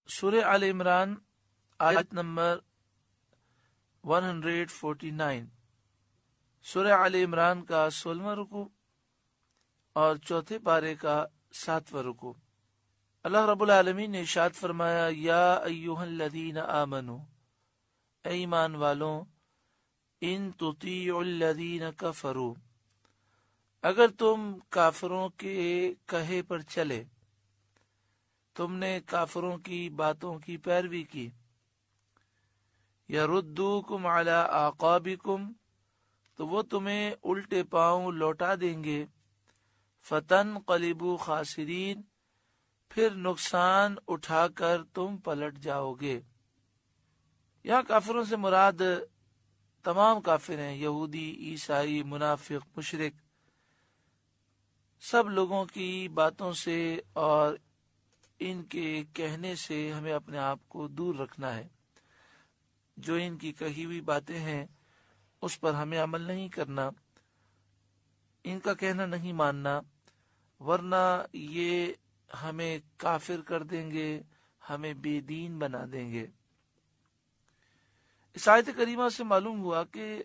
سورہ آل عمران آیت نمبر 149۔ سورہ آل عمران کا 16واں رکوع اور چوتھے پارے کا 7واں رکوع۔ اللہ رب العالمین نے ارشاد فرمایا، یا ایھا الذین آمنوا، اے ایمان والوں، ان تطیعوا الذین کفروا، اگر تم کافروں کے کہے پر چلے، تم نے کافروں کی باتوں کی پیروی کی، یردوکم علی اعقابکم، تو وہ تمہیں الٹے پاؤں لوٹا دیں گے، فتنقلبوا خاسرین، پھر نقصان اٹھا کر تم پلٹ جاؤ گے۔ یہاں کافروں سے مراد تمام کافر ہیں، یہودی، عیسائی، منافق، مشرک، سب لوگوں کی باتوں سے اور ان کے کہنے سے ہمیں اپنے آپ کو دور رکھنا ہے۔ جو ان کی کہی ہوئی باتیں ہیں اس پر ہمیں عمل نہیں کرنا، ان کا کہنا نہیں ماننا، ورنہ یہ ہمیں کافر کر دیں گے، ہمیں بے دین بنا دیں گے۔ اس آیت کریمہ سے معلوم ہوا کہ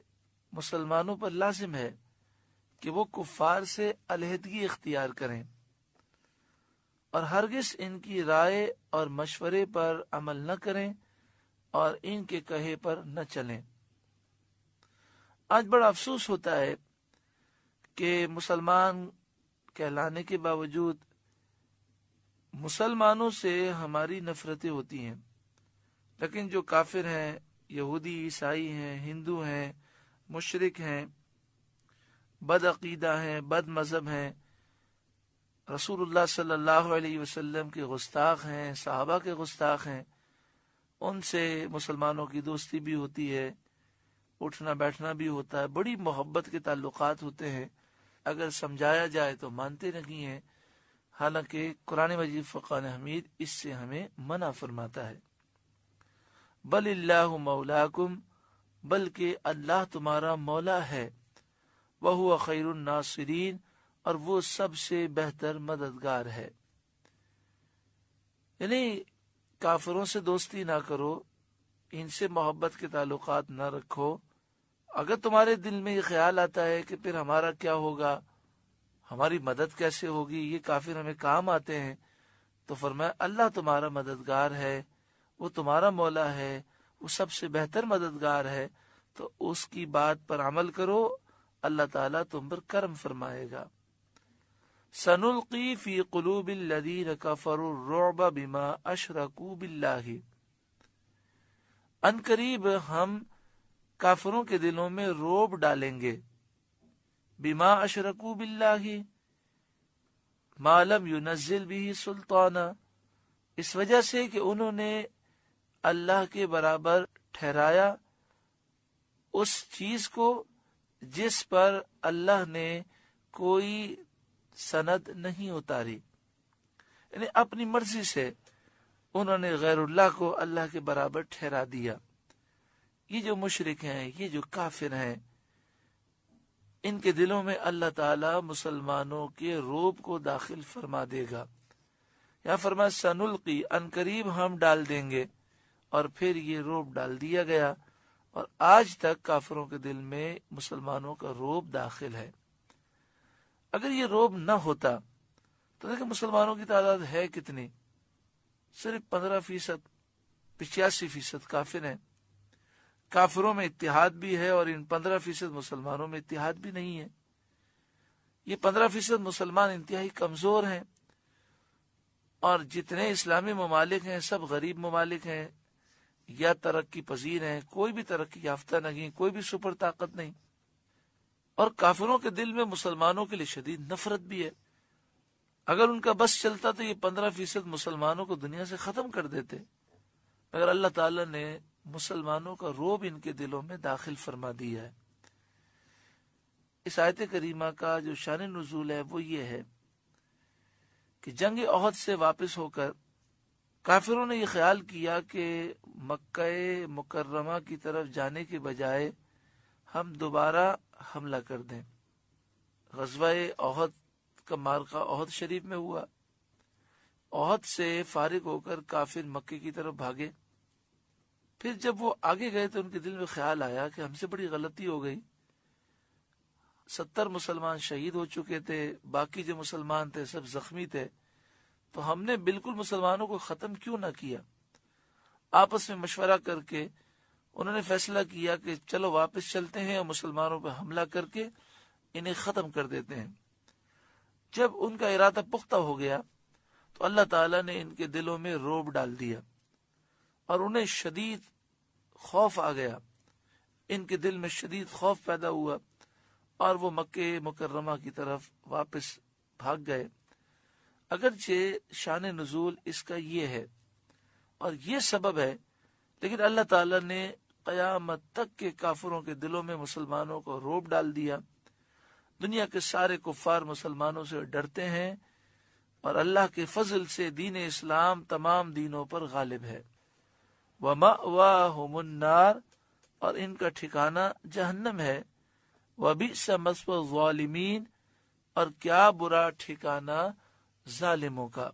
مسلمانوں پر لازم ہے کہ وہ کفار سے علیحدگی اختیار کریں اور ہرگز ان کی رائے اور مشورے پر عمل نہ کریں اور ان کے کہے پر نہ چلیں۔ آج بڑا افسوس ہوتا ہے کہ مسلمان کہلانے کے باوجود مسلمانوں سے ہماری نفرتیں ہوتی ہیں، لیکن جو کافر ہیں، یہودی، عیسائی ہیں، ہندو ہیں، مشرک ہیں، بد عقیدہ ہیں، بد مذہب ہیں، رسول اللہ صلی اللہ علیہ وسلم کے گستاخ ہیں، صحابہ کے گستاخ ہیں، ان سے مسلمانوں کی دوستی بھی ہوتی ہے، اٹھنا بیٹھنا بھی ہوتا ہے، بڑی محبت کے تعلقات ہوتے ہیں، اگر سمجھایا جائے تو مانتے نہیں ہیں، حالانکہ قرآن مجید فرقان حمید اس سے ہمیں منع فرماتا ہے۔ بل اللہ مولاکم، بلکہ اللہ تمہارا مولا ہے، وہو خیر الناصرین، اور وہ سب سے بہتر مددگار ہے۔ یعنی کافروں سے دوستی نہ کرو، ان سے محبت کے تعلقات نہ رکھو۔ اگر تمہارے دل میں یہ خیال آتا ہے کہ پھر ہمارا کیا ہوگا، ہماری مدد کیسے ہوگی، یہ کافر ہمیں کام آتے ہیں، تو فرمایا اللہ تمہارا مددگار ہے، وہ تمہارا مولا ہے، وہ سب سے بہتر مددگار ہے، تو اس کی بات پر عمل کرو، اللہ تعالیٰ تم پر کرم فرمائے گا۔ سنلقی فی قلوب الذین کفروا الرعب بما اشرکوا باللہ، ان قریب ہم کافروں کے دلوں میں رعب ڈالیں گے، بما اشرکوا باللہ، ما لم ینزل به سلطانا، اس وجہ سے کہ انہوں نے اللہ کے برابر ٹھہرایا اس چیز کو جس پر اللہ نے کوئی سند نہیں اتاری، یعنی اپنی مرضی سے انہوں نے غیر اللہ کو اللہ کے برابر ٹھہرا دیا۔ یہ جو مشرک ہیں، یہ جو کافر ہیں، ان کے دلوں میں اللہ تعالی مسلمانوں کے رعب کو داخل فرما دے گا۔ یہاں فرمایا سنلقی، ان قریب ہم ڈال دیں گے، اور پھر یہ رعب ڈال دیا گیا، اور آج تک کافروں کے دل میں مسلمانوں کا رعب داخل ہے۔ اگر یہ رعب نہ ہوتا تو دیکھیں مسلمانوں کی تعداد ہے کتنی، صرف 15%، 85% کافر ہیں۔ کافروں میں اتحاد بھی ہے اور ان 15% مسلمانوں میں اتحاد بھی نہیں ہے۔ یہ 15% مسلمان انتہائی کمزور ہیں، اور جتنے اسلامی ممالک ہیں سب غریب ممالک ہیں یا ترقی پذیر ہیں، کوئی بھی ترقی یافتہ نہیں، کوئی بھی سپر طاقت نہیں، اور کافروں کے دل میں مسلمانوں کے لیے شدید نفرت بھی ہے۔ اگر ان کا بس چلتا تو یہ 15% مسلمانوں کو دنیا سے ختم کر دیتے، مگر اللہ تعالیٰ نے مسلمانوں کا رعب ان کے دلوں میں داخل فرما دیا ہے۔ اس آیت کریمہ کا جو شان نزول ہے وہ یہ ہے کہ جنگ احد سے واپس ہو کر کافروں نے یہ خیال کیا کہ مکہ مکرمہ کی طرف جانے کے بجائے ہم دوبارہ حملہ کر دیں۔ غزوہ احد کا معرکہ احد شریف میں ہوا، احد سے فارغ ہو کر کافر مکے کی طرف بھاگے۔ پھر جب وہ آگے گئے تو ان کے دل میں خیال آیا کہ ہم سے بڑی غلطی ہو گئی، 70 مسلمان شہید ہو چکے تھے، باقی جو مسلمان تھے سب زخمی تھے، تو ہم نے بالکل مسلمانوں کو ختم کیوں نہ کیا۔ آپس میں مشورہ کر کے انہوں نے فیصلہ کیا کہ چلو واپس چلتے ہیں اور مسلمانوں پہ حملہ کر کے انہیں ختم کر دیتے ہیں۔ جب ان کا ارادہ پختہ ہو گیا تو اللہ تعالیٰ نے ان کے دلوں میں رعب ڈال دیا اور انہیں شدید خوف آ گیا، ان کے دل میں شدید خوف پیدا ہوا اور وہ مکہ مکرمہ کی طرف واپس بھاگ گئے۔ اگرچہ شان نزول اس کا یہ ہے اور یہ سبب ہے، لیکن اللہ تعالیٰ نے قیامت تک کے کافروں کے دلوں میں مسلمانوں کو رعب ڈال دیا۔ دنیا کے سارے کفار مسلمانوں سے ڈرتے ہیں اور اللہ کے فضل سے دین اسلام تمام دینوں پر غالب ہے۔ وَمَأْوَاهُمُ النَّارُ، اور ان کا ٹھکانہ جہنم ہے۔ وَبِئْسَ مَثْوَى الظَّالِمِينَ، اور کیا برا ٹھکانہ ظالموں کا۔